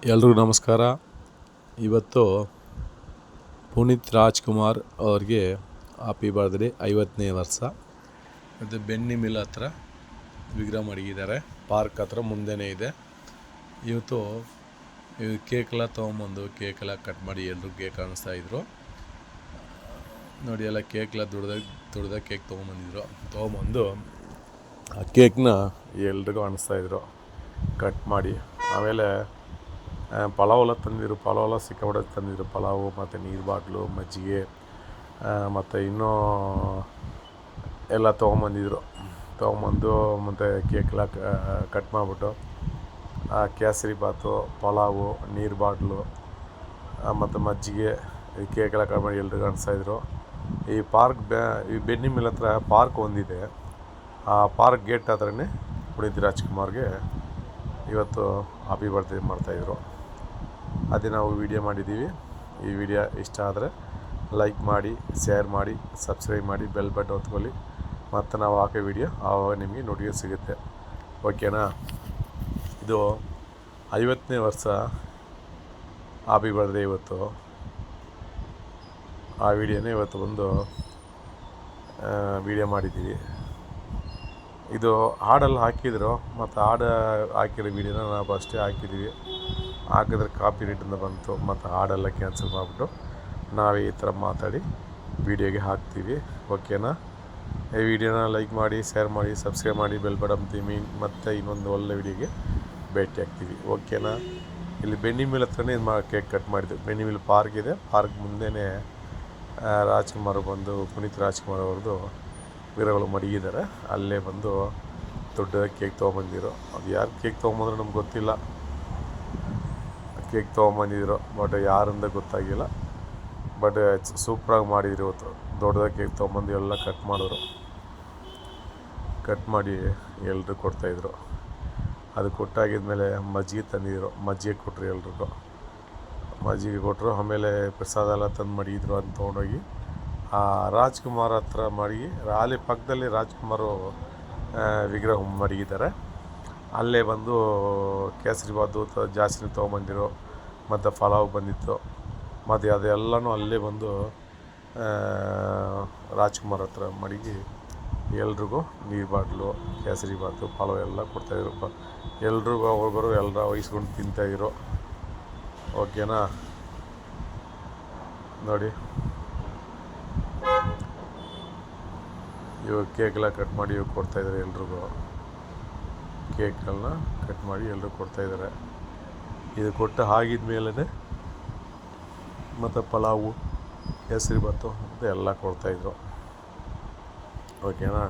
ಎಲ್ರಿಗೂ ನಮಸ್ಕಾರ. ಇವತ್ತು ಪುನೀತ್ ರಾಜ್ಕುಮಾರ್ ಅವ್ರಿಗೆ ಹ್ಯಾಪಿ ಬರ್ತ್ಡೇ, 50ನೇ ವರ್ಷ. ಮತ್ತು ಬೆನ್ನಿ ಮಿಲ್ ಹತ್ರ ವಿಗ್ರಹ ಮಡಗಿದ್ದಾರೆ, ಪಾರ್ಕ್ ಹತ್ರ ಮುಂದೆನೇ ಇದೆ. ಇವತ್ತು ಕೇಕೆಲ್ಲ ತೊಗೊಂಬಂದು ಕೇಕೆಲ್ಲ ಕಟ್ ಮಾಡಿ ಎಲ್ಲರೂ ಕೇಕ್ ಕಾಣಿಸ್ತಾಯಿದ್ರು ನೋಡಿ. ಎಲ್ಲ ಕೇಕೆಲ್ಲ ದುಡ್ದಾಗ ಕೇಕ್ ತೊಗೊಂಬಂದು ಆ ಕೇಕ್ನ ಎಲ್ರಿಗೂ ಕಾಣಿಸ್ತಾಯಿದ್ರು ಕಟ್ ಮಾಡಿ. ಆಮೇಲೆ ಪಲಾವೆಲ್ಲ ಸಿಕ್ಕಾಪಟ್ಟೆ ತಂದಿದ್ರು. ಪಲಾವು ಮತ್ತು ನೀರು ಬಾಟ್ಲು, ಮಜ್ಜಿಗೆ ಮತ್ತು ಇನ್ನೂ ಎಲ್ಲ ತೊಗೊಂಬಂದು ಮತ್ತು ಕೇಕೆಲ್ಲ ಕಟ್ ಮಾಡಿಬಿಟ್ಟು ಕೇಸರಿ ಬಾತು, ಪಲಾವು, ನೀರು ಬಾಟ್ಲು ಮತ್ತು ಮಜ್ಜಿಗೆ, ಈ ಕೇಕೆಲ್ಲ ಕಟ್ ಮಾಡಿ ಎಲ್ರಿಗೂ ಕಾಣಿಸ್ತಾಯಿದ್ರು. ಈ ಬೆನ್ನಿ ಮಿಲ್ ಹತ್ರ ಪಾರ್ಕ್ ಒಂದಿದೆ. ಆ ಪಾರ್ಕ್ ಗೇಟ್ ಹತ್ರನೇ ಪುನೀತ್ ರಾಜ್ಕುಮಾರ್ಗೆ ಇವತ್ತು ಹ್ಯಾಪಿ ಬರ್ತ್ಡೇ ಮಾಡ್ತಾಯಿದ್ರು. ಅದೇ ನಾವು ವಿಡಿಯೋ ಮಾಡಿದ್ದೀವಿ. ಈ ವಿಡಿಯೋ ಇಷ್ಟ ಆದರೆ ಲೈಕ್ ಮಾಡಿ, ಶೇರ್ ಮಾಡಿ, ಸಬ್ಸ್ಕ್ರೈಬ್ ಮಾಡಿ, ಬೆಲ್ ಬಟನ್ ಒತ್ಕೊಳ್ಳಿ. ಮತ್ತು ನಾವು ಹಾಕೋ ವಿಡಿಯೋ ಆವಾಗ ನಿಮಗೆ ನೋಟಿಫಿಕೇಶನ್ ಸಿಗುತ್ತೆ. ಓಕೆನಾ? ಇದು 50ನೇ ವರ್ಷ ಹ್ಯಾಪಿ ಬರ್ತ್ಡೇ ಇವತ್ತು. ಆ ವಿಡಿಯೋನೇ ಇವತ್ತು ಒಂದು ವಿಡಿಯೋ ಮಾಡಿದ್ದೀವಿ. ಇದು ಹಾಡೆಲ್ಲ ಹಾಕಿದ್ರು, ಮತ್ತು ಹಾಡು ಹಾಕಿರೋ ವಿಡಿಯೋನ ನಾವು ಅಷ್ಟೇ ಹಾಕಿದ್ದೀವಿ. ಹಾಕಿದ್ರೆ ಕಾಪಿ ರೇಟಿಂದ ಬಂತು, ಮತ್ತು ಹಾಡೆಲ್ಲ ಕ್ಯಾನ್ಸಲ್ ಮಾಡಿಬಿಟ್ಟು ನಾವೇ ಈ ಥರ ಮಾತಾಡಿ ವಿಡಿಯೋಗೆ ಹಾಕ್ತೀವಿ. ಓಕೆನಾ? ಈ ವಿಡಿಯೋನ ಲೈಕ್ ಮಾಡಿ, ಶೇರ್ ಮಾಡಿ, ಸಬ್ಸ್ಕ್ರೈಬ್ ಮಾಡಿ, ಬೆಲ್ ಬಟನ್ ಒತ್ತಿ. ಮತ್ತು ಇನ್ನೊಂದು ಒಳ್ಳೆ ವಿಡಿಯೋಗೆ ಭೇಟಿ ಆಗ್ತೀವಿ. ಓಕೆನಾ? ಇಲ್ಲಿ ಬೆನ್ನಿ ಮಿಲ್ ಹತ್ರನೇ ಕೇಕ್ ಕಟ್ ಮಾಡಿದ್ವಿ. ಬೆನ್ನಿ ಮಿಲ್ ಪಾರ್ಕ್ ಇದೆ. ಪಾರ್ಕ್ ಮುಂದೆನೇ ಪುನೀತ್ ರಾಜ್ಕುಮಾರ್ ಅವ್ರದ್ದು ವಿಗ್ರಹಗಳು ಮಡಗಿದ್ದಾರೆ. ಅಲ್ಲೇ ಬಂದು ದೊಡ್ಡ ಕೇಕ್ ತೊಗೊಂಬಂದಿರೋ. ಅದು ಯಾರು ಕೇಕ್ ತೊಗೊಂಬಂದ್ರೆ ನಮ್ಗೆ ಗೊತ್ತಿಲ್ಲ. ಕೇಕ್ ತೊಗೊಂಬಂದಿದ್ರು, ಬಟ್ ಯಾರಿಂದ ಗೊತ್ತಾಗಿಲ್ಲ. ಬಟ್ ಸೂಪ್ರಾಗಿ ಮಾಡಿದ್ರು ಇವತ್ತು. ದೊಡ್ಡದಾಗಿ ಕೇಕ್ ತೊಗೊಂಬಂದು ಎಲ್ಲ ಕಟ್ ಮಾಡಿದ್ರು. ಕಟ್ ಮಾಡಿ ಎಲ್ರಿಗೂ ಕೊಡ್ತಾಯಿದ್ರು. ಅದು ಕೊಟ್ಟಾಗಿದ್ಮೇಲೆ ಮಜ್ಜಿಗೆ ತಂದಿದ್ರು. ಮಜ್ಜಿಗೆ ಕೊಟ್ಟರು ಎಲ್ರಿಗೂ. ಮಜ್ಜಿಗೆ ಕೊಟ್ಟರು. ಆಮೇಲೆ ಪ್ರಸಾದ ಎಲ್ಲ ತಂದು ಮಡಗಿದ್ರು. ಅದನ್ನ ತೊಗೊಂಡೋಗಿ ರಾಜ್ಕುಮಾರ್ ಹತ್ರ ಮಡಗಿ, ಅಲ್ಲಿ ಪಕ್ಕದಲ್ಲಿ ರಾಜ್ಕುಮಾರ್ ವಿಗ್ರಹ ಮಡಗಿದ್ದಾರೆ. ಅಲ್ಲೇ ಬಂದು ಕೇಸರಿ ಬಾತು ಜಾಸ್ತಿ ತೊಗೊಂಬಂದಿರು, ಮತ್ತು ಪಲಾವ್ ಬಂದಿತ್ತು. ಮತ್ತು ಅದೆಲ್ಲನೂ ಅಲ್ಲೇ ಬಂದು ರಾಜ್ಕುಮಾರ್ ಹತ್ರ ಮಡಗಿ ಎಲ್ರಿಗೂ ನೀರು ಬಾಟ್ಲು, ಕೇಸರಿ ಬಾತು, ಪಲಾವ್ ಎಲ್ಲ ಕೊಡ್ತಾಯಿದ್ರು. ಎಲ್ರಿಗೂ ಒಬ್ಬರು ಎಲ್ಲರ ವಹಿಸ್ಕೊಂಡು ತಿಂತಾಯಿದ್ರು. ಓಕೆನಾ? ನೋಡಿ, ಇವಾಗ ಕೇಕೆಲ್ಲ ಕಟ್ ಮಾಡಿ ಇವಾಗ ಕೊಡ್ತಾಯಿದ್ದಾರೆ ಎಲ್ರಿಗೂ. ಕೇಕನ್ನು ಕಟ್ ಮಾಡಿ ಎಲ್ಲರೂ ಕೊಡ್ತಾಯಿದ್ದಾರೆ. ಇದು ಕೊಟ್ಟು ಆಗಿದ್ಮೇಲೆ ಮತ್ತು ಪಲಾವು, ಕೇಸರಿ ಬಾತು ಅಂತ ಎಲ್ಲ ಕೊಡ್ತಾಯಿದ್ರು. ಓಕೆನಾ?